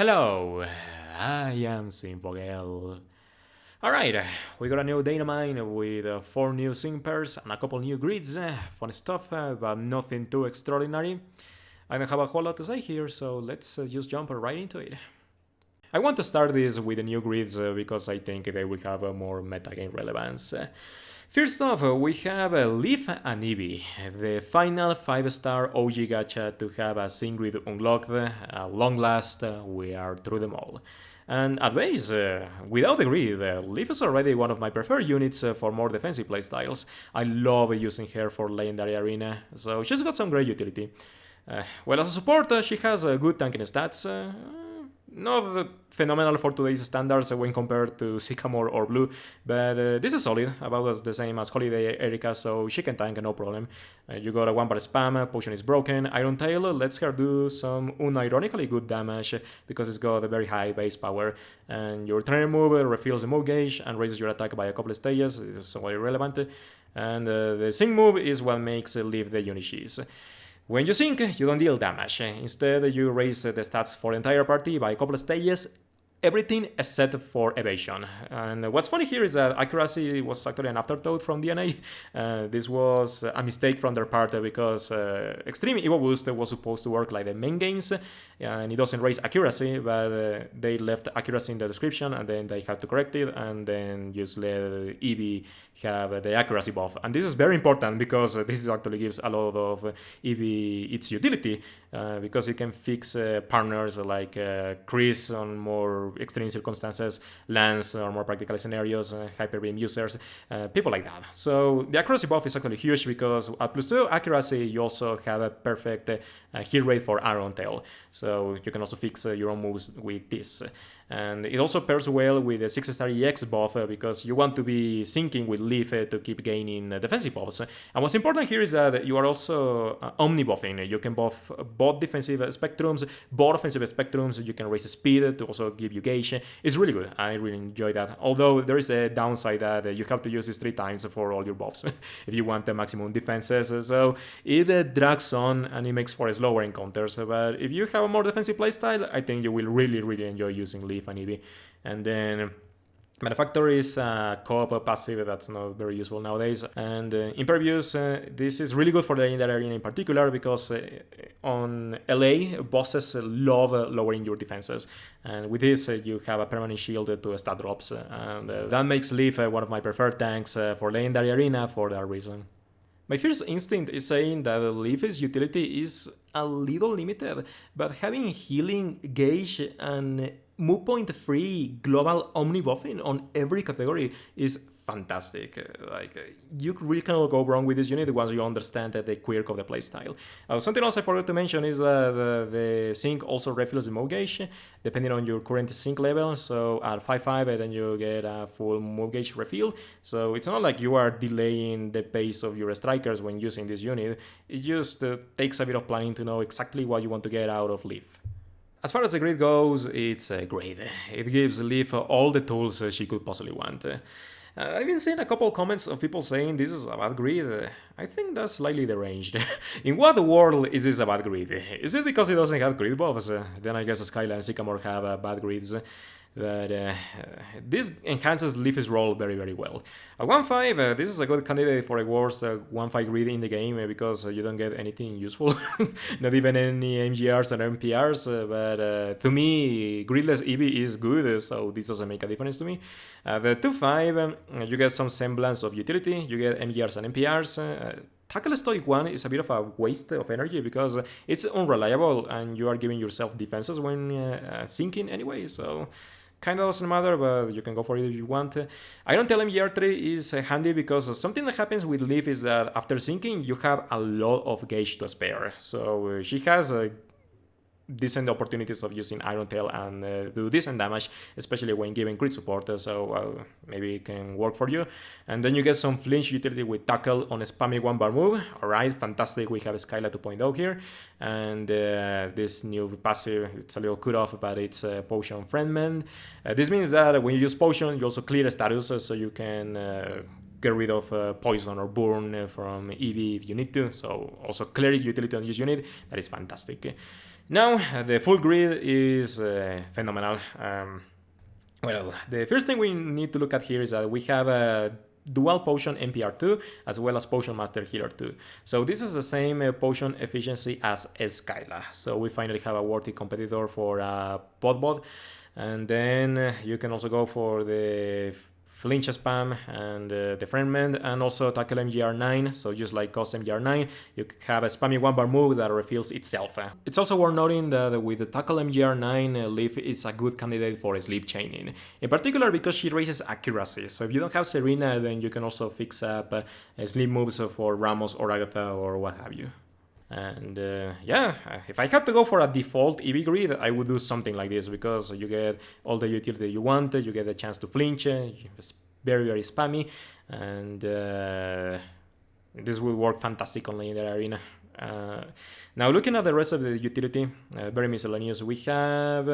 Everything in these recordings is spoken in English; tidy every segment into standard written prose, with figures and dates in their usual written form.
Hello, I am Zinfogel. Alright, we got a new Datamine with 4 new sync pairs and a couple new grids. Fun stuff, but nothing too extraordinary. I don't have a whole lot to say here, so let's just jump right into it. I want to start this with the new grids because I think they will have more metagame relevance. First off, we have Leaf and Eevee, the final 5-star OG gacha to have a sync grid unlocked. At long last, we are through them all. And at base, without the grid, Leaf is already one of my preferred units for more defensive playstyles. I love using her for Legendary Arena, so she's got some great utility. Well, as a support, she has good tanking stats. Not phenomenal for today's standards when compared to Sycamore or Blue, but this is solid, about the same as Holiday Erika, so she can tank no problem. You got a 1-bar spam, Potion is broken, Iron Tail lets her do some unironically good damage because it's got a very high base power, and your trainer move refills the move gauge and raises your attack by a couple of stages. This is somewhat irrelevant, and the sync move is what makes Leave the unit she is. When you sync, you don't deal damage. Instead, you raise the stats for the entire party by a couple of stages, everything except for evasion. And what's funny here is that accuracy was actually an afterthought from DNA. This was a mistake from their part because Extreme Evo Boost was supposed to work like the main games, and it doesn't raise accuracy, but they left accuracy in the description and then they had to correct it and then just let Eevee have the accuracy buff. And this is very important because this actually gives a lot of Eevee its utility because it can fix partners like Chris on more extreme circumstances, Lance or more practical scenarios, Hyper Beam users, people like that. So the accuracy buff is actually huge because at +2 accuracy you also have a perfect hit rate for Iron Tail. So you can also fix your own moves with this. And it also pairs well with the 6-star EX buff because you want to be syncing with Leaf to keep gaining defensive buffs. And what's important here is that you are also omni-buffing. You can buff both defensive spectrums, both offensive spectrums. You can raise speed to also give you gauge. It's really good. I really enjoy that. Although there is a downside that you have to use this 3 times for all your buffs if you want the maximum defenses. So it drags on and it makes for slower encounters. But if you have a more defensive playstyle, I think you will really enjoy using Leaf and Eevee. And then Manufactor is a co-op passive that's not very useful nowadays. And in previews, this is really good for the Legendary Arena in particular because on LA, bosses love lowering your defenses. And with this, you have a permanent shield to stat drops. And that makes Leaf one of my preferred tanks for Legendary Arena for that reason. My first instinct is saying that Leaf's utility is a little limited, but having healing, gauge, and move point free global omni-buffing on every category is fantastic. You really cannot go wrong with this unit once you understand the quirk of the playstyle. Something else I forgot to mention is that the sync also refills the move gauge depending on your current sync level. So at 5-5 then you get a full move gauge refill. So it's not like you are delaying the pace of your strikers when using this unit. It just takes a bit of planning to know exactly what you want to get out of Leaf. As far as the grid goes, it's great. It gives Leaf all the tools she could possibly want. I've been seeing a couple comments of people saying this is a bad grid. I think that's slightly deranged. In what world is this a bad grid? Is it because it doesn't have grid buffs? Then I guess Skyla and Sycamore have bad grids. But this enhances Leaf's role very well. At 1-5, this is a good candidate for a worst 1-5 grid in the game because you don't get anything useful, not even any MGRs and MPRs, but to me, gridless Eevee is good, so this doesn't make a difference to me. The 2-5, you get some semblance of utility, you get MGRs and MPRs. Tackle Stoic 1 is a bit of a waste of energy because it's unreliable and you are giving yourself defenses when syncing anyway, so kinda doesn't matter, but you can go for it if you want. Iron Tail MGR3 is handy because something that happens with Leaf is that after syncing, you have a lot of gauge to spare. So she has decent opportunities of using Iron Tail and do decent damage, especially when given crit support, so maybe it can work for you. And then you get some flinch utility with Tackle on a spammy 1-bar move. Alright, fantastic, we have Skyla 2.0 here. And this new passive, it's a little cut off, but it's Potion Friendman. This means that when you use Potion, you also clear status, so you can get rid of poison or burn from Eevee if you need to. So also cleric utility on this unit, that is fantastic. Now, the full grid is phenomenal. Well, the first thing we need to look at here is that we have a Dual Potion NPR2 as well as Potion Master Healer 2. So this is the same potion efficiency as Skyla. So we finally have a worthy competitor for Podbot. And then you can also go for the Flinch Spam and the Friend Mend, and also tackle MGR9. So just like cost MGR9, you have a spammy 1-bar move that refills itself. It's also worth noting that with the tackle MGR9, Leaf is a good candidate for sleep chaining, in particular because she raises accuracy. So if you don't have Serena, then you can also fix up sleep moves for Ramos or Agatha or what have you. And yeah, if I had to go for a default Eevee grid, I would do something like this, because you get all the utility you want, you get a chance to flinch, it's very, very spammy, and this will work fantastically in the arena. Now, looking at the rest of the utility, very miscellaneous, we have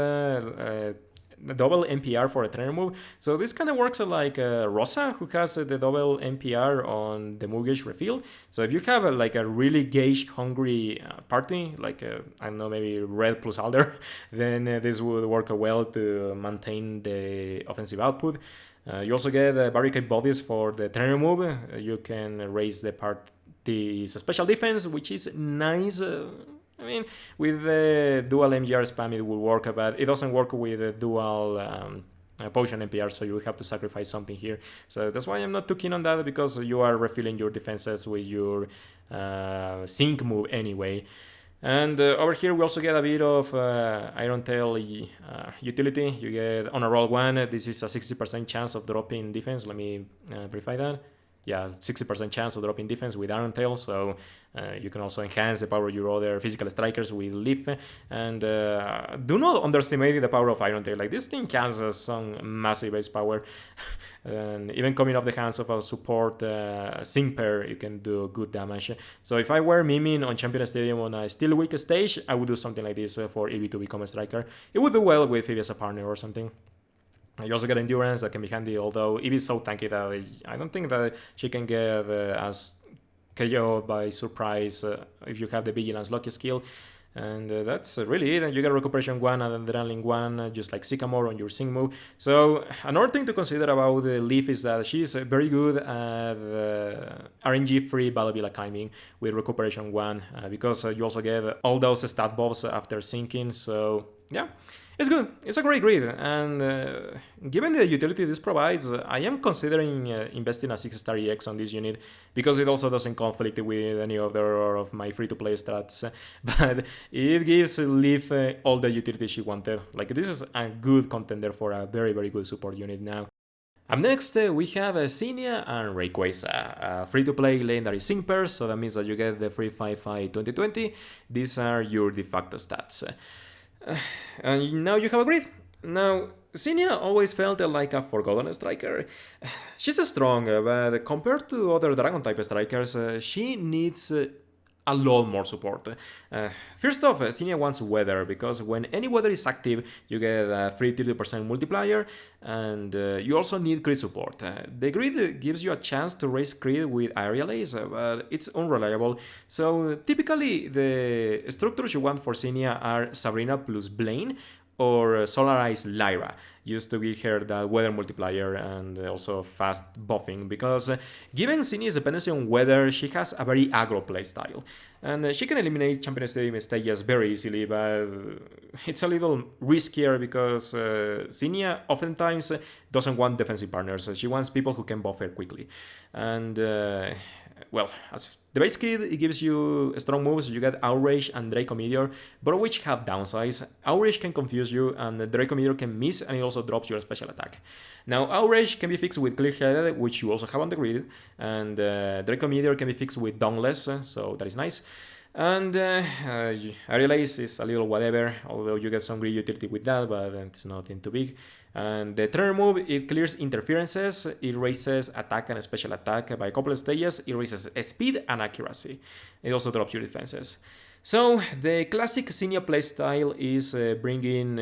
the double NPR for a trainer move. So this kind of works like Rosa, who has the double NPR on the move gauge refill. So if you have like a really gauge hungry party, like I don't know, maybe Red plus Alder, then this would work well to maintain the offensive output. You also get barricade bodies for the trainer move. You can raise the party's special defense, which is nice. I mean, with the dual MGR spam it will work, but it doesn't work with the dual potion NPR, so you will have to sacrifice something here. So that's why I'm not too keen on that, because you are refilling your defenses with your sync move anyway. And over here we also get a bit of Iron Tail utility. You get on a roll 1, this is a 60% chance of dropping defense. Let me verify that. Yeah, 60% chance of dropping defense with Iron Tail, so you can also enhance the power of your other physical strikers with Leaf. And do not underestimate the power of Iron Tail. Like, this thing has some massive base power, and even coming off the hands of a support sync pair, it can do good damage. So if I were miming on Champion Stadium on a still weak stage, I would do something like this for Eevee to become a striker. It would do well with Eevee as a partner or something. You also get endurance that can be handy, although Eevee is so tanky that I don't think that she can get as KO'd by surprise if you have the Vigilance Lucky skill. And that's really it. And you get Recuperation 1 and Adrenaline 1, just like Sycamore on your Sync move. So another thing to consider about the Leaf is that she's very good at RNG-free Battle Villa climbing with Recuperation 1, because you also get all those stat buffs after syncing. So yeah, it's good. It's a great grid, and given the utility this provides, I am considering investing a 6-star EX on this unit, because it also doesn't conflict with any other of my free-to-play stats, but it gives Leaf all the utility she wanted. Like, this is a good contender for a very, very good support unit now. Up next, we have Zinnia and Rayquaza, free-to-play legendary sync pairs, so that means that you get the free 5-5 2020. These are your de facto stats. And now you have a grid. Now, Zinnia always felt like a forgotten striker. She's strong, but compared to other Dragon-type strikers, she needs a lot more support. First off, Zinnia wants weather, because when any weather is active, you get a free 30% multiplier, and you also need crit support. The grid gives you a chance to raise crit with aerial ace, but it's unreliable. So typically, the structures you want for Zinnia are Sabrina plus Blaine, or Solarize Lyra, used to give her that weather multiplier and also fast buffing, because given Zinnia's dependency on weather, she has a very aggro playstyle. And she can eliminate Champion Stadium stages very easily, but it's a little riskier because Zinnia oftentimes doesn't want defensive partners. She wants people who can buff her quickly. And well, as the base kit, it gives you strong moves. You get Outrage and Draco Meteor, both of which have downsides. Outrage can confuse you, and Draco Meteor can miss, and it also drops your special attack. Now, Outrage can be fixed with Clear-Headed, which you also have on the grid, and Draco Meteor can be fixed with Dauntless, so that is nice. And Aerial Ace is a little whatever, although you get some great utility with that, but it's nothing too big. And the trainer move, it clears interferences, it raises attack and special attack by a couple of stages, it raises speed and accuracy. It also drops your defenses. So the classic Zinnia playstyle is bringing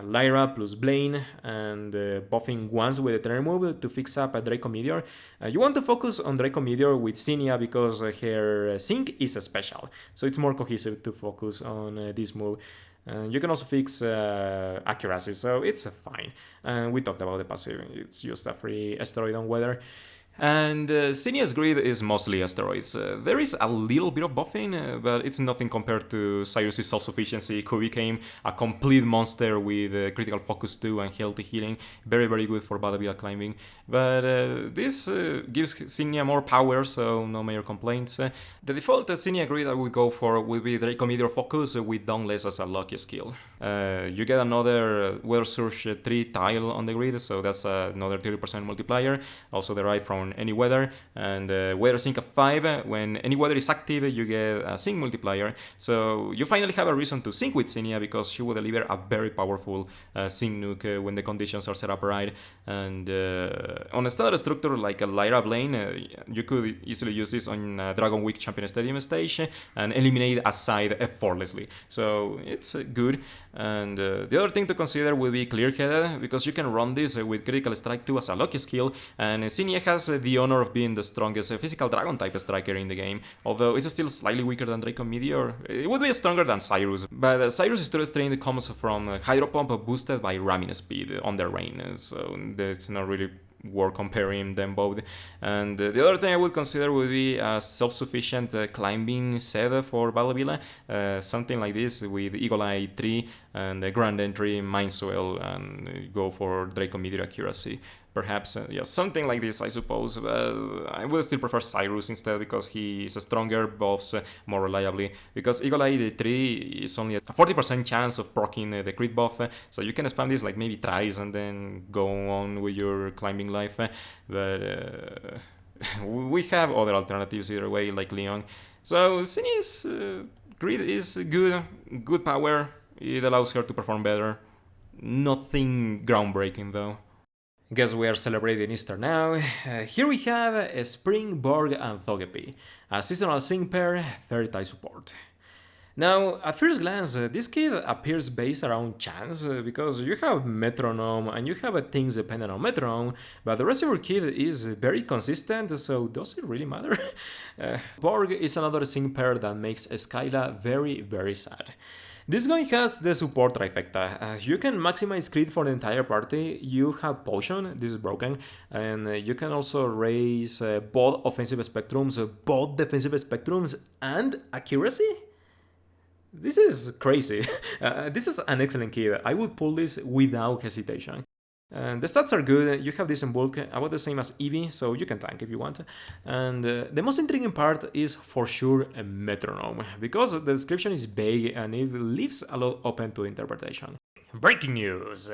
Lyra plus Blaine and buffing once with the trainer move to fix up a Draco Meteor. You want to focus on Draco Meteor with Zinnia because her sync is special, so it's more cohesive to focus on this move. You can also fix accuracy, so it's fine. And we talked about the passive, it's just a free asteroid on weather. And Zinnia's grid is mostly asteroids. There is a little bit of buffing, but it's nothing compared to Cyrus's self-sufficiency, who became a complete monster with critical focus 2 and healthy healing. Very, very good for Battlefield climbing. But this gives Zinnia more power, so no major complaints. The default Zinnia grid I would go for would be Draco Meteor Focus with Dauntless as a lucky skill. You get another Weather Surge 3 tile on the grid, so that's another 30% multiplier, also derived from any weather, and Weather Sync of 5, when any weather is active you get a sync multiplier, so you finally have a reason to sync with Zinnia because she will deliver a very powerful sync nuke when the conditions are set up right. And on a standard structure like a Lyra Blaine, you could easily use this on Dragon Week Champion Stadium stage and eliminate a side effortlessly, so it's good. And the other thing to consider will be Clear-Headed, because you can run this with Critical Strike 2 as a lucky skill, and Zinnia has the honor of being the strongest physical dragon type striker in the game, although it's still slightly weaker than Draco Meteor. It would be stronger than Cyrus, but Cyrus' Story Strain comes from Hydro Pump boosted by ramming speed on the rain, so it's not really worth comparing them both. And the other thing I would consider would be a self-sufficient climbing set for Battle Villa, something like this with Eagle Eye 3 and the Grand Entry Mindswell, and go for Draco Meteor accuracy. Perhaps, yeah, something like this, I suppose. I would still prefer Cyrus instead because he is stronger, buffs more reliably. Because Eagle Eye 3 is only a 40% chance of proccing the crit buff, so you can spam this like maybe thrice and then go on with your climbing life. But we have other alternatives either way, like Leon. So Zinnia's grid is good power. It allows her to perform better. Nothing groundbreaking though. Guess we are celebrating Easter now. Here we have Spring, Burgh and Togepi, a seasonal sync pair, fairy type support. Now, at first glance, this kid appears based around chance, because you have Metronome and you have things dependent on Metronome, but the rest of your kid is very consistent, so does it really matter? Burgh is another sync pair that makes Skyla very, very sad. This guy has the support trifecta. You can maximize crit for the entire party, you have Potion, this is broken, and you can also raise both offensive spectrums, both defensive spectrums, and accuracy? This is crazy. This is an excellent kid. I would pull this without hesitation. The stats are good, you have this in bulk, about the same as Eevee, so you can tank if you want. And the most intriguing part is for sure a Metronome, because the description is vague and it leaves a lot open to interpretation. Breaking news!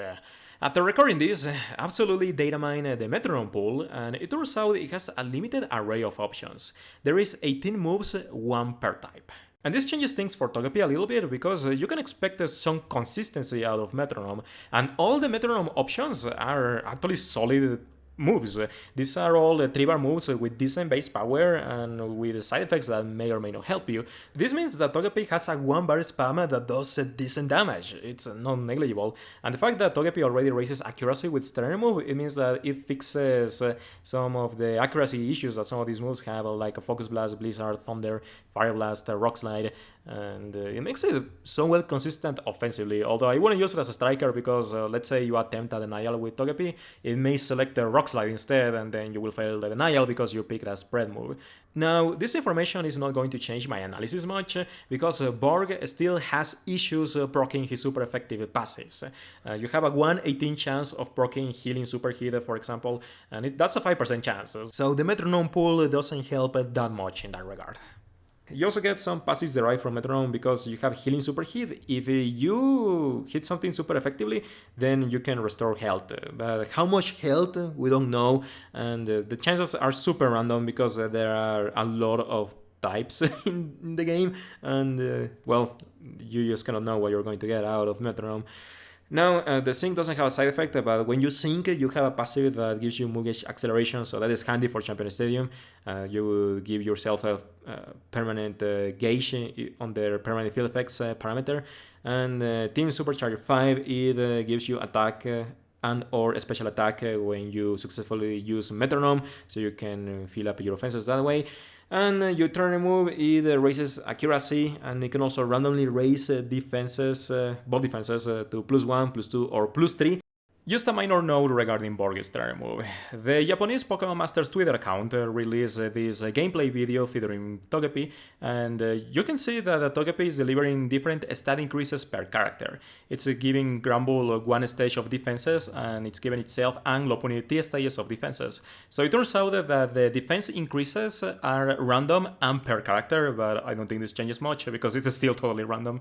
After recording this, absolutely Datamine the Metronome pool, and it turns out it has a limited array of options. There is 18 moves, one per type. And this changes things for Togepi a little bit, because you can expect some consistency out of Metronome, and all the Metronome options are actually solid moves. These are all 3-bar moves with decent base power and with side effects that may or may not help you. This means that Togepi has a 1-bar spam that does decent damage. It's not negligible. And the fact that Togepi already raises accuracy with Stern move, it means that it fixes some of the accuracy issues that some of these moves have, like a Focus Blast, Blizzard, Thunder, Fire Blast, Rock Slide, and it makes it somewhat consistent offensively, although I wouldn't use it as a striker because let's say you attempt a denial with Togepi, it may select the Rock Slide instead, and then you will fail the denial because you picked a spread move. Now, this information is not going to change my analysis much, because Burgh still has issues proccing his super effective passives. You have a 1/18 chance of proccing Healing Super Hit, for example, and that's a 5% chance, so the Metronome pool doesn't help that much in that regard. You also get some passives derived from Metronome because you have Healing Super Hit. If you hit something super effectively, then you can restore health. But how much health, we don't know, and the chances are super random because there are a lot of types in the game, and well, you just cannot know what you're going to get out of Metronome. Now, the sync doesn't have a side effect, but when you sync, you have a passive that gives you move gauge acceleration, so that is handy for Champion Stadium. You will give yourself a permanent gauge on their permanent field effects parameter. And Team Supercharger 5, it gives you attack and or special attack when you successfully use Metronome, so you can fill up your offenses that way. And your turn move, it raises accuracy, and it can also randomly raise defenses, both defenses to +1, +2, or +3. Just a minor note regarding Burgh's turn move. The Japanese Pokémon Masters Twitter account released this gameplay video featuring Togepi, and you can see that Togepi is delivering different stat increases per character. It's giving Granbull 1 stage of defenses, and it's giving itself and Lopunny 3 stages of defenses. So it turns out that the defense increases are random and per character, but I don't think this changes much because it's still totally random.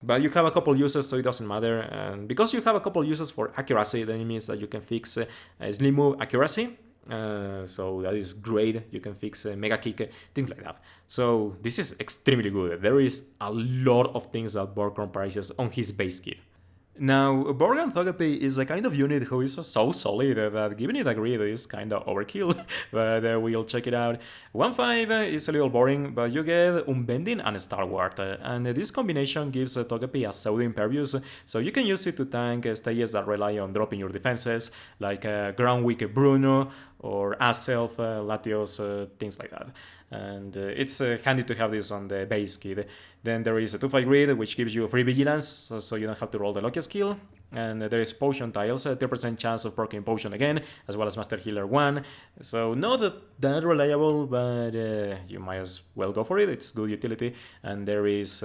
But you have a couple uses, so it doesn't matter. And because you have a couple uses for accuracy, then it means that you can fix Sleep Move accuracy. So that is great. You can fix Mega Kick, things like that. So this is extremely good. There is a lot of things that Burgh comprises on his base kit. Now, Burgh Togepi is a kind of unit who is so solid that giving it a grid is kind of overkill, but we'll check it out. 1-5 is a little boring, but you get Unbending and Stalwart, and this combination gives Togepi a pseudo impervious, so you can use it to tank stages that rely on dropping your defenses, like Ground Weak Bruno, or Aself, Latios, things like that. And it's handy to have this on the base kit. Then there is a 2-5 grid, which gives you free vigilance, so you don't have to roll the lucky skill. And there is potion tiles, 30% chance of proccing potion again, as well as Master Healer 1. So not that reliable, but you might as well go for it. It's good utility. And there is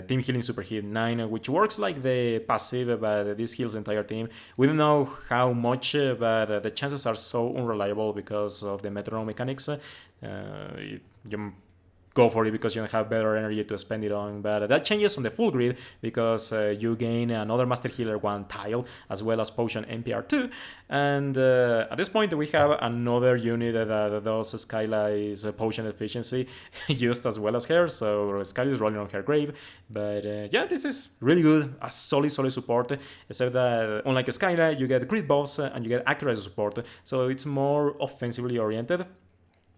Team Healing Super Hit 9, which works like the passive, but this heals the entire team. We don't know how much, but the chances are so unreliable because of the metronome mechanics. You go for it because you don't have better energy to spend it on, but that changes on the full grid because you gain another Master Healer 1 tile as well as Potion NPR 2, and at this point we have another unit that does Skyla's Potion efficiency just as well as her, so Skyla is rolling on her grave, but yeah, this is really good, a solid support, except that unlike Skyla you get crit buffs and you get accuracy support, so it's more offensively oriented.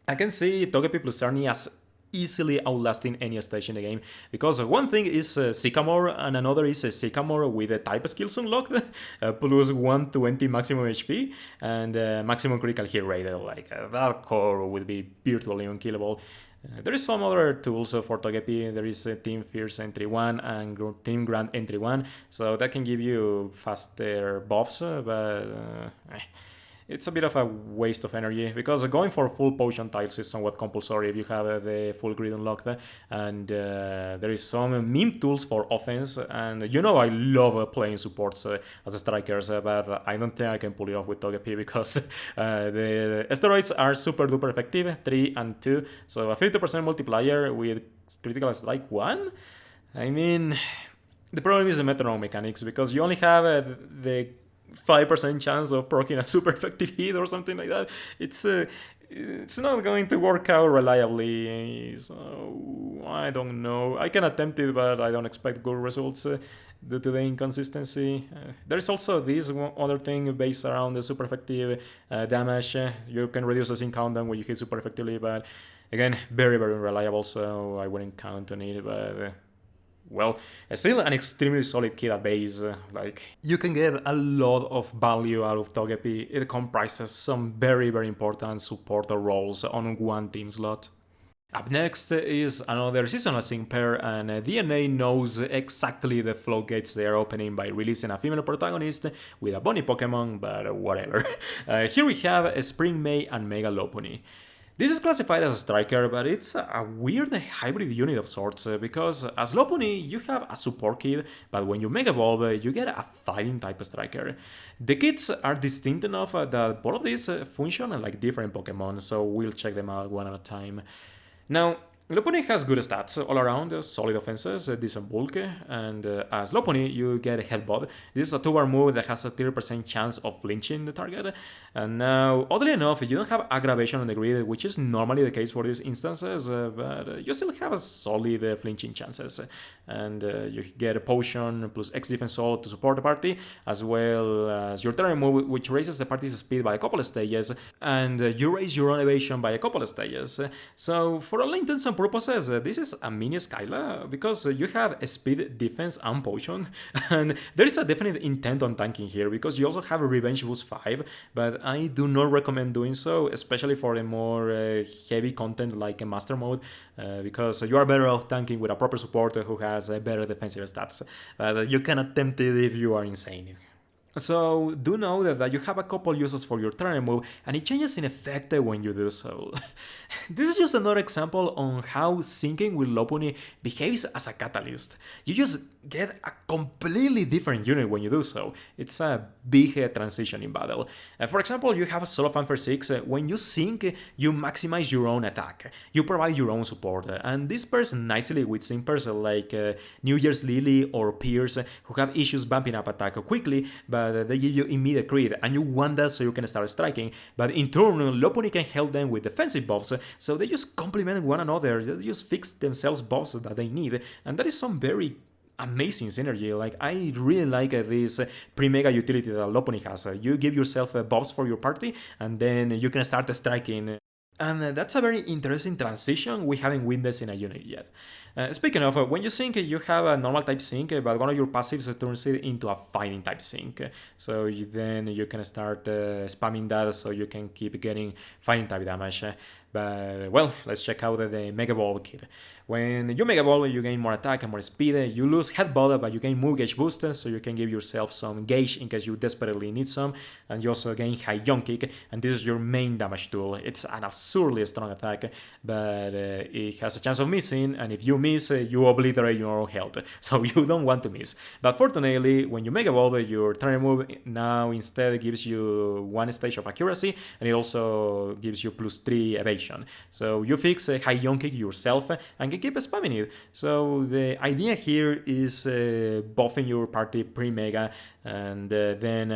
I can see Togepi plus Arnie as easily outlasting any stage in the game, because one thing is Sycamore and another is Sycamore with a type skills unlocked, plus 120 maximum HP and maximum critical hit rate, like that core would be virtually unkillable. There is some other tools for Togepi. There is Team Fierce Entry 1 and Team Grand Entry 1, so that can give you faster buffs, but it's a bit of a waste of energy, because going for full potion tiles is somewhat compulsory if you have the full grid unlocked, and there is some meme tools for offense, and you know I love playing supports as strikers, but I don't think I can pull it off with Togepi because the steroids are super duper effective, 3 and 2, so a 50% multiplier with critical strike 1? I mean, the problem is the metronome mechanics, because you only have the 5% chance of proccing a super effective hit or something like that. It's not going to work out reliably, so I don't know. I can attempt it, but I don't expect good results due to the inconsistency. There's also this one other thing based around the super effective damage. You can reduce the sync countdown when you hit super effectively, but again, very unreliable, so I wouldn't count on it, but well, still an extremely solid kit at base. Like, you can get a lot of value out of Togepi. It comprises some very important supporter roles on one team slot. Up next is another seasonal sync pair, and DNA knows exactly the floodgates they are opening by releasing a female protagonist with a bunny Pokemon, but whatever. Here we have Spring May and Mega Lopunny. This is classified as a striker, but it's a weird hybrid unit of sorts, because as Lopunny you have a support kit, but when you Mega Evolve you get a fighting type striker. The kits are distinct enough that both of these function like different Pokemon, so we'll check them out one at a time. Now, Lopunny has good stats all around, solid offenses, decent bulk, and as Lopunny you get a Headbutt. This is a 2-bar move that has a 30% chance of flinching the target, and now, oddly enough, you don't have aggravation on the grid, which is normally the case for these instances, but you still have a solid flinching chances, and you get a Potion plus X Defense Soul to support the party, as well as your turn move, which raises the party's speed by a couple of stages, and you raise your own evasion by a couple of stages. So, for all intents and and purposes, this is a mini Skyla because you have speed, defense, and potion, and there is a definite intent on tanking here because you also have a Revenge Boost 5, but I do not recommend doing so, especially for a more heavy content like a Master Mode, because you are better off tanking with a proper supporter who has better defensive stats. You can attempt it if you are insane. So do know that you have a couple uses for your turn move, and it changes in effect when you do so. This is just another example on how syncing with Lopunny behaves as a catalyst. You just get a completely different unit when you do so. It's a big transition in battle. For example, you have a Solo Fanfare 6. When you sync, you maximize your own attack. You provide your own support, and this pairs nicely with syncers like New Year's Lily or Pierce, who have issues bumping up attack quickly, but they give you immediate crit, and you want that so you can start striking. But in turn, Lopunny can help them with defensive buffs, so they just complement one another. They just fix themselves buffs that they need, and that is some very amazing synergy. Like, I really like this pre-mega utility that Lopunny has. You give yourself buffs for your party, and then you can start striking. And that's a very interesting transition we haven't witnessed in a unit yet. Speaking of, when you sync, you have a normal type sync, but one of your passives turns it into a fighting type sync. So then you can start spamming that so you can keep getting fighting type damage. But, well, let's check out the Mega Evolve kit. When you Mega Evolve, you gain more attack and more speed. You lose Headbutt, but you gain Move Gauge boost, so you can give yourself some gauge in case you desperately need some. And you also gain High Jump Kick, and this is your main damage tool. It's an absurdly strong attack, but it has a chance of missing, and if you miss, you obliterate your own health, so you don't want to miss. But fortunately, when you Mega Evolve, your turn move now instead gives you 1 stage of accuracy, and it also gives you +3 evasion. So you fix High Jump Kick yourself and can keep spamming it. So the idea here is buffing your party pre-mega, and then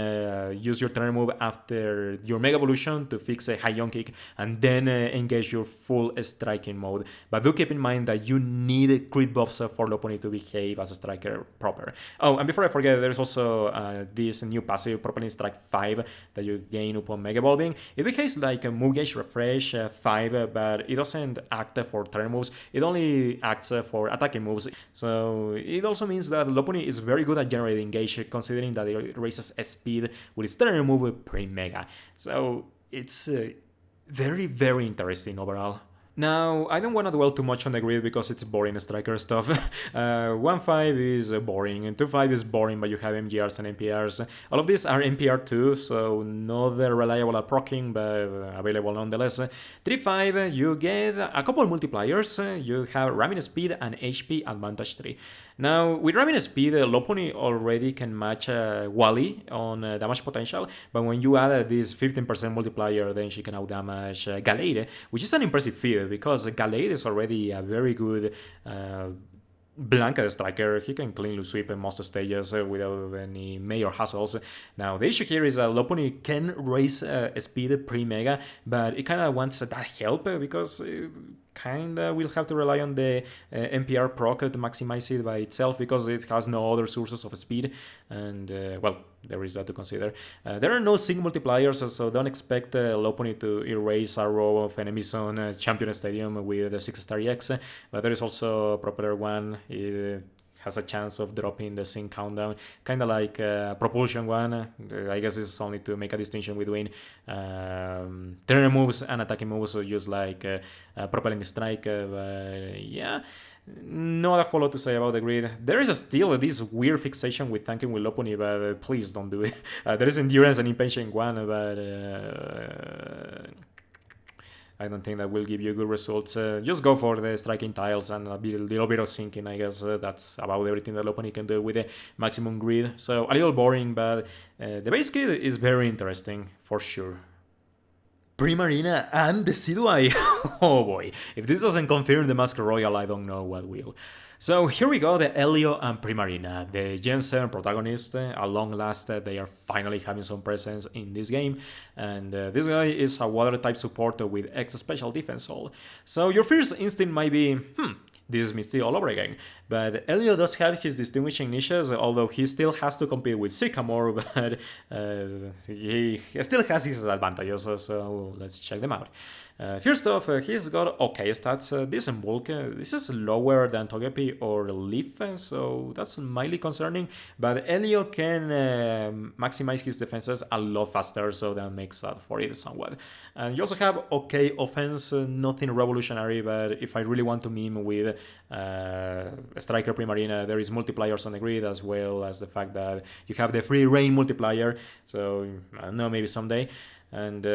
use your turn move after your Mega Evolution to fix a High Jump Kick, and then engage your full striking mode. But do keep in mind that you need crit buffs for Lopunny to behave as a striker proper. Oh, and before I forget, there's also this new passive, Propelling Strike 5, that you gain upon Mega Evolving. It behaves like a Move Gauge Refresh 5, but it doesn't act for turn moves. It only acts for attacking moves. So it also means that Lopunny is very good at generating gauge, considering that it raises speed with its turn move pre-mega. So it's very, very interesting overall. Now, I don't want to dwell too much on the grid because it's boring striker stuff. 1-5 is boring, and 2-5 is boring, but you have MGRs and NPRs. All of these are NPR too, so not reliable at proccing, but available nonetheless. 3-5, you get a couple of multipliers. You have ramming speed and HP advantage 3. Now, with ramming speed, Lopunny already can match Wally on damage potential, but when you add this 15% multiplier, then she can outdamage Gallade, which is an impressive feat, because Gallade is already a very good blanket striker. He can cleanly sweep in most stages without any major hassles. Now, the issue here is that Lopunny can raise speed pre-mega, but it kind of wants that help because kinda will have to rely on the NPR proc to maximize it by itself, because it has no other sources of speed, and well, there is that to consider. There are no sync multipliers, so don't expect Lopunny to erase a row of enemies on Champion Stadium with the 6-star EX, but there is also a proper one. It has a chance of dropping the sync countdown, kind of like Propulsion one. I guess it's only to make a distinction between turn moves and attacking moves, so just like Propelling Strike. But yeah, not a whole lot to say about the grid. There is still this weird fixation with tanking with Lopunny, but please don't do it. There is Endurance and Impatient one, but I don't think that will give you good results. Just go for the striking tiles and a little bit of sinking. I guess that's about everything that Lopunny can do with the maximum grid. So a little boring, but the base kit is very interesting for sure. Primarina and Decidueye. Oh boy, if this doesn't confirm the Mask Royal, I don't know what will. So here we go, the Elio and Primarina, the Gen 7 protagonist. At long last, they are finally having some presence in this game. And this guy is a water type support with X special defense all. So your first instinct might be, this is Misty all over again. But Elio does have his distinguishing niches, although he still has to compete with Sycamore, but he still has his advantages, so let's check them out. First off, he's got okay stats, decent bulk. This is lower than Togepi or Leaf, so that's mildly concerning, but Elio can maximize his defenses a lot faster, so that makes up for it somewhat. And you also have okay offense, nothing revolutionary, but if I really want to meme with Striker Primarina, there is multipliers on the grid, as well as the fact that you have the free rain multiplier, so I don't know, maybe someday. And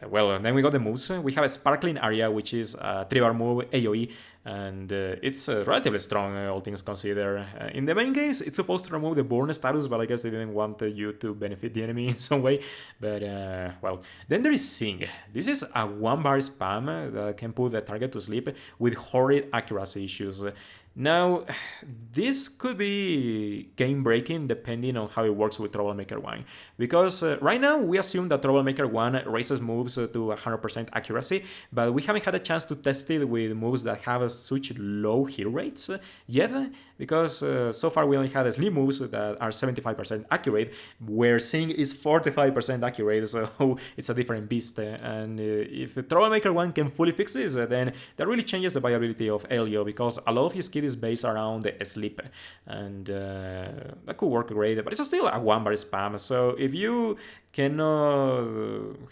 well, then we got the moves. We have a Sparkling Area, which is a 3-bar move, AoE, and it's relatively strong, all things considered. In the main case, it's supposed to remove the Burn status, but I guess they didn't want you to benefit the enemy in some way. But well, then there is Sing. This is a 1-bar spam that can put the target to sleep with horrid accuracy issues. Now, this could be game-breaking depending on how it works with Troublemaker 1, because right now we assume that Troublemaker 1 raises moves to 100% accuracy, but we haven't had a chance to test it with moves that have such low hit rates yet, because so far we only had sleep moves that are 75% accurate, where Sing is 45% accurate, so it's a different beast, and if Troublemaker 1 can fully fix this, then that really changes the viability of Elio, because a lot of his kit is based around the sleep, and that could work great, but it's still a 1-bar spam, so if you cannot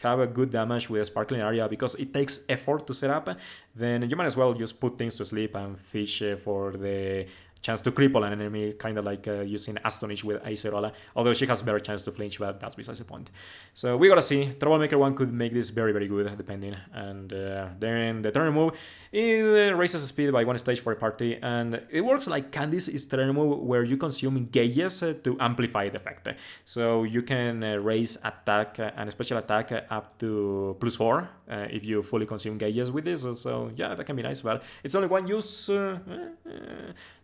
have a good damage with a Sparkling Area because it takes effort to set up, then you might as well just put things to sleep and fish for the chance to cripple an enemy, kind of like using Astonish with Acerola, although she has better chance to flinch, but that's besides the point. So we gotta see. Troublemaker 1 could make this very, very good, depending. And then the turn move, it raises speed by 1 stage for a party, and it works like Candy's turn move, where you consume gauges to amplify the effect. So you can raise attack and special attack up to +4 if you fully consume gauges with this, so yeah, that can be nice, but it's only one use,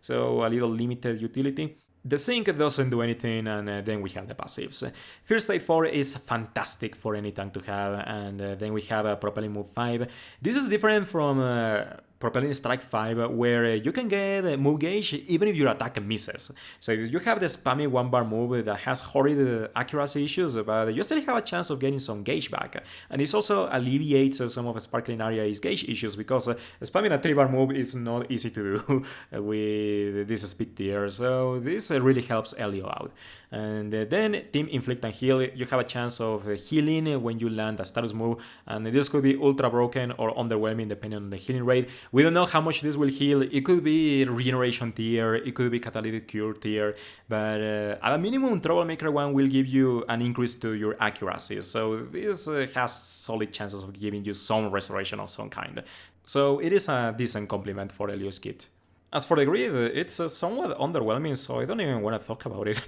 so a little limited utility. The Sync doesn't do anything, and then we have the passives. First Aid 4 is fantastic for any tank to have, and then we have a Propelling Move 5. This is different from Propelling Strike 5, where you can get move gauge even if your attack misses. So you have the spammy 1-bar move that has horrid accuracy issues, but you still have a chance of getting some gauge back. And this also alleviates some of Sparkling Area's gauge issues, because spamming a 3-bar move is not easy to do with this speed tier, so this really helps Elio out. And then Team Inflict and Heal, you have a chance of healing when you land a status move, and this could be ultra broken or underwhelming depending on the healing rate. We don't know how much this will heal. It could be regeneration tier, it could be catalytic cure tier, but at a minimum, Troublemaker 1 will give you an increase to your accuracy, so this has solid chances of giving you some restoration of some kind. So it is a decent compliment for Elio's kit. As for the grid, it's somewhat underwhelming, so I don't even want to talk about it.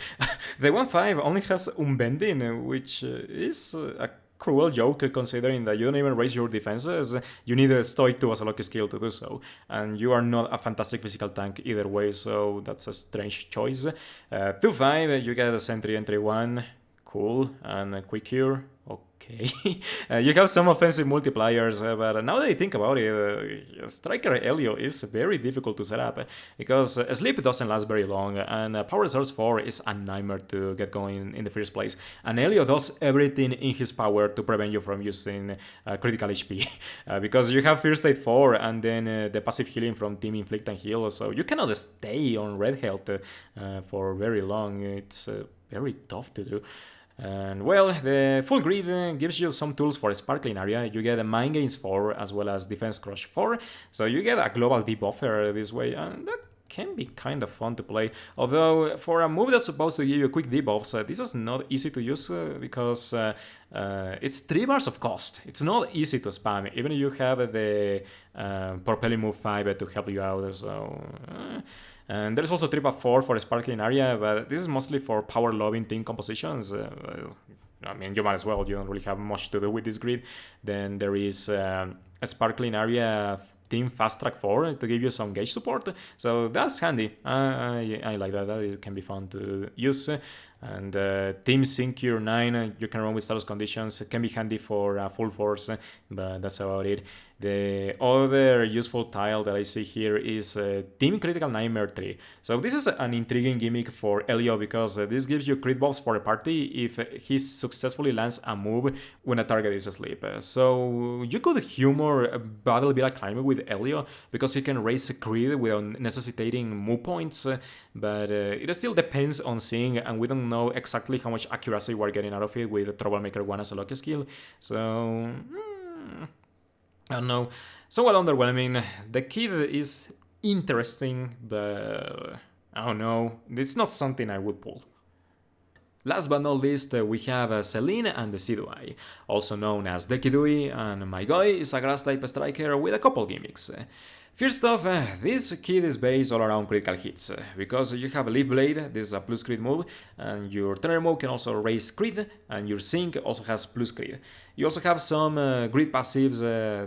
The 1-5 only has Unbending, which is a cruel joke considering that you don't even raise your defenses. You need a Stoic 2 as a lucky skill to do so, and you are not a fantastic physical tank either way, so that's a strange choice. 2-5, you get a Sentry Entry 1, cool, and a Quick Cure. Okay, you have some offensive multipliers, but now that I think about it, Striker Elio is very difficult to set up, because Sleep doesn't last very long, and Power Source 4 is a nightmare to get going in the first place, and Elio does everything in his power to prevent you from using critical HP, because you have First Aid 4 and then the passive healing from Team Inflict and Heal, so you cannot stay on red health for very long. It's very tough to do. And well, the full grid gives you some tools for a Sparkling Area. You get a Mind Gains 4 as well as Defense Crush 4, so you get a global debuffer this way, and that can be kind of fun to play. Although for a move that's supposed to give you quick debuffs, this is not easy to use because it's 3 bars of cost. It's not easy to spam, even if you have the Propelling Move 5 to help you out. So and there's also 3-4 for a Sparkling Area, but this is mostly for power-loving team compositions. I mean, you might as well, you don't really have much to do with this grid. Then there is a Sparkling Area Team Fast Track 4 to give you some gauge support, so that's handy. I like that, it can be fun to use. And Team Syncure 9, you can run with status conditions, it can be handy for full force, but that's about it. The other useful tile that I see here is Team Critical Nightmare 3. So this is an intriguing gimmick for Elio because this gives you crit buffs for a party if he successfully lands a move when a target is asleep. So you could humor Battle Villa Climber with Elio because he can raise a crit without necessitating move points, but it still depends on seeing, and we don't know exactly how much accuracy we're getting out of it with Troublemaker 1 as a lucky skill. So I don't know. Somewhat underwhelming. The kid is interesting, but I don't know. It's not something I would pull. Last but not least, we have Selene and Decidueye, also known as Dekidui, and my guy is a grass type striker with a couple gimmicks. First off, this kit is based all around critical hits, because you have a Leaf Blade, this is a plus crit move, and your Trainer move can also raise crit, and your Sync also has plus crit. You also have some grid passives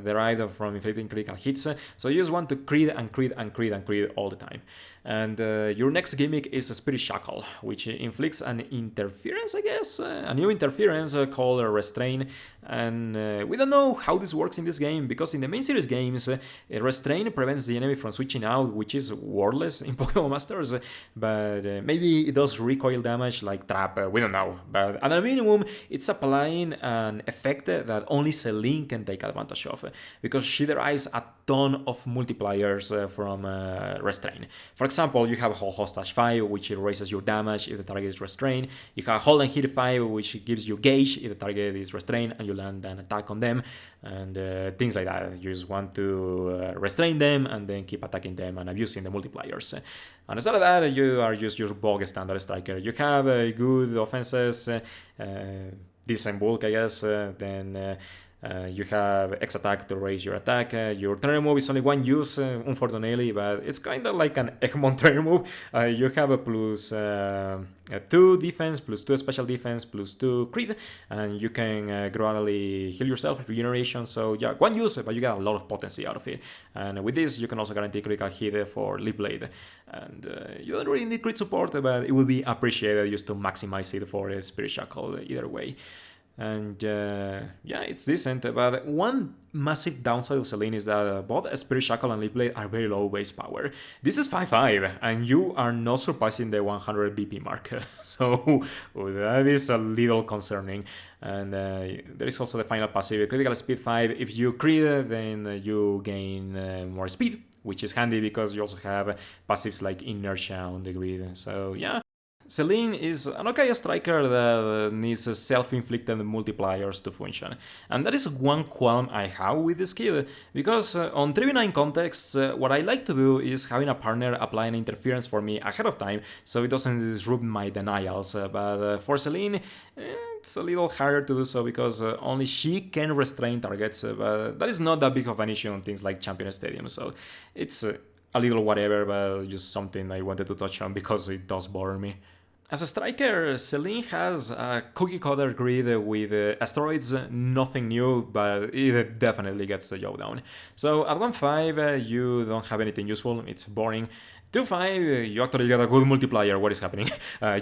derived from inflicting critical hits, so you just want to crit and crit and crit and crit all the time. And your next gimmick is a Spirit Shackle, which inflicts an interference, I guess? A new interference called Restrain, and we don't know how this works in this game, because in the main series games, Restrain prevents the enemy from switching out, which is worthless in Pokémon Masters, but maybe it does recoil damage like Trap, we don't know. But at a minimum, it's applying an effect that only Selene can take advantage of, because she derives a ton of multipliers from Restrain. For example, you have Hold Hostage 5, which raises your damage if the target is restrained. You have Hold and Hit 5, which gives you gauge if the target is restrained and you land an attack on them, and things like that. You just want to restrain them and then keep attacking them and abusing the multipliers. And instead of that, you are just your bog standard striker. You have good offenses, decent bulk, I guess, then you have X attack to raise your attack. Your trainer move is only one use, unfortunately, but it's kind of like an Egmont trainer move. You have a plus 2 defense, plus 2 special defense, plus 2 crit, and you can gradually heal yourself, regeneration. So yeah, one use, but you get a lot of potency out of it. And with this, you can also guarantee critical hit for Leaf Blade. And you don't really need crit support, but it would be appreciated just to maximize it for a Spirit Shackle either way. And yeah, it's decent, but one massive downside of Selene is that both Spirit Shackle and Leaf Blade are very low base power. This is 5-5, and you are not surpassing the 100 BP mark, so that is a little concerning. And there is also the final passive, Critical Speed 5. If you crit, then you gain more speed, which is handy because you also have passives like Inertia on the grid, so yeah. Selene is an okay striker that needs self-inflicted multipliers to function, and that is one qualm I have with this kid, because on 3v9 contexts, what I like to do is having a partner apply an interference for me ahead of time, so it doesn't disrupt my denials, but for Selene, it's a little harder to do so because only she can restrain targets, but that is not that big of an issue on things like Champion Stadium, so it's a little whatever, but just something I wanted to touch on because it does bother me. As a striker, Selene has a cookie-cutter grid with asteroids, nothing new, but it definitely gets the job done. So at 1-5, you don't have anything useful, it's boring. 2-5, you actually get a good multiplier. What is happening?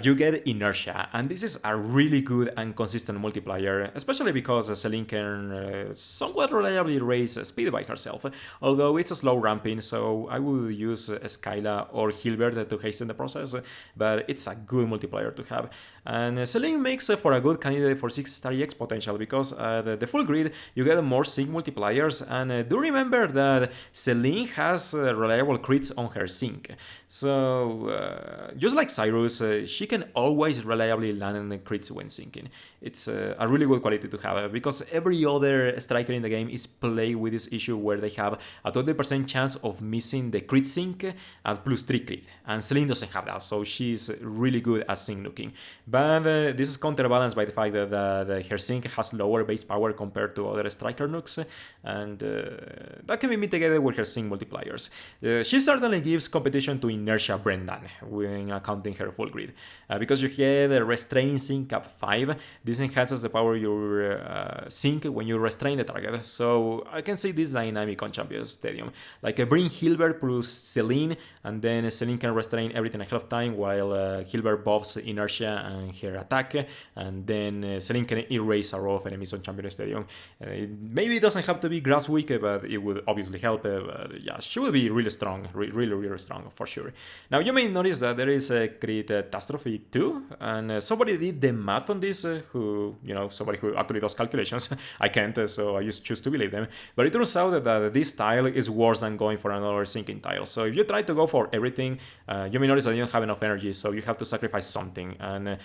You get Inertia, and this is a really good and consistent multiplier, especially because Selene can somewhat reliably raise speed by herself, although it's a slow ramping, so I would use Skyla or Hilbert to hasten the process, but it's a good multiplier to have. And Selene makes for a good candidate for 6-star EX potential, because the full grid, you get more sync multipliers, and do remember that Selene has reliable crits on her sync. So, just like Cyrus, she can always reliably land crits when syncing. It's a really good quality to have, because every other striker in the game is plagued with this issue where they have a 20% chance of missing the crit sync at plus 3 crit, and Selene doesn't have that, so she's really good at sync looking. but this is counterbalanced by the fact that her Sync has lower base power compared to other Striker Nooks, and that can be mitigated with her Sync multipliers. She certainly gives competition to Inertia Brendan when accounting her full grid. Because you get a Restrain Sync at 5, this enhances the power of your Sync when you restrain the target, so I can see this dynamic on Champions Stadium. Like bring Hilbert plus Selene, and then Selene can restrain everything ahead of time while Hilbert buffs Inertia and her attack, and then Selene can erase a row of enemies on Champions Stadium. Maybe it doesn't have to be Grass Week, but it would obviously help. But yeah, she will be really strong, really strong for sure. Now you may notice that there is a crit catastrophe too, and somebody did the math on this, somebody who actually does calculations. I can't, so I just choose to believe them. But it turns out that this tile is worse than going for another sinking tile. So if you try to go for everything, you may notice that you don't have enough energy, so you have to sacrifice something. And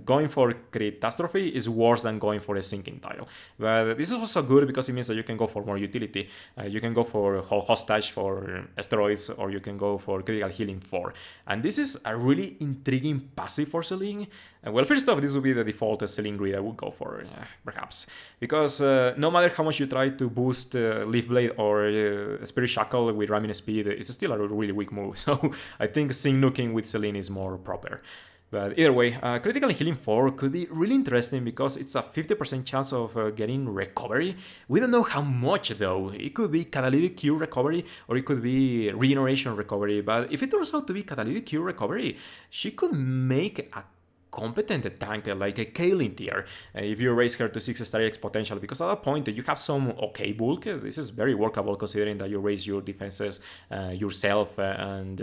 going for catastrophe is worse than going for a sinking tile. But this is also good because it means that you can go for more utility. You can go for Hold Hostage for Asteroids, or you can go for Critical Healing 4. And this is a really intriguing passive for Selene. Well, first off, this would be the default Selene grid I would go for, perhaps. Because no matter how much you try to boost Leaf Blade or Spirit Shackle with ramming speed, it's still a really weak move. So I think Sync Nuking with Selene is more proper. But either way, Critical Healing 4 could be really interesting because it's a 50% chance of getting recovery. We don't know how much though. It could be Catalytic Cure recovery, or it could be Regeneration recovery. But if it turns out to be Catalytic Cure recovery, she could make a competent tank like a Kaelin tier if you raise her to 6-star X potential, because at that point you have some okay bulk. This is very workable considering that you raise your defenses yourself and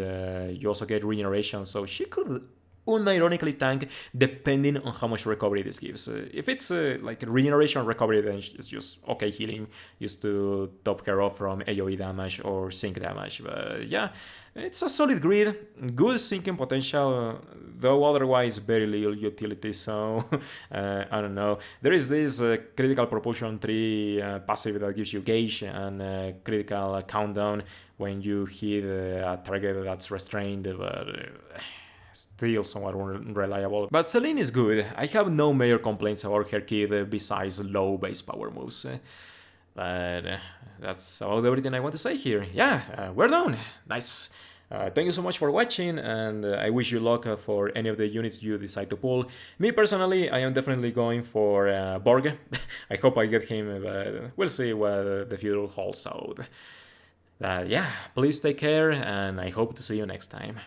you also get regeneration, so she could unironically tank depending on how much recovery this gives. If it's like regeneration recovery, then it's just okay healing used to top her off from AoE damage or sync damage. But yeah, it's a solid grid, good sinking potential, though otherwise very little utility, so I don't know. There is this critical propulsion 3 passive that gives you gauge and critical countdown when you hit a target that's restrained, but still somewhat unreliable. But Selene is good. I have no major complaints about her kit besides low base power moves. But that's about everything I want to say here. Yeah, we're done. Nice. Thank you so much for watching, and I wish you luck for any of the units you decide to pull. Me personally, I am definitely going for Burgh. I hope I get him, but we'll see what the future holds out. Yeah, please take care, and I hope to see you next time.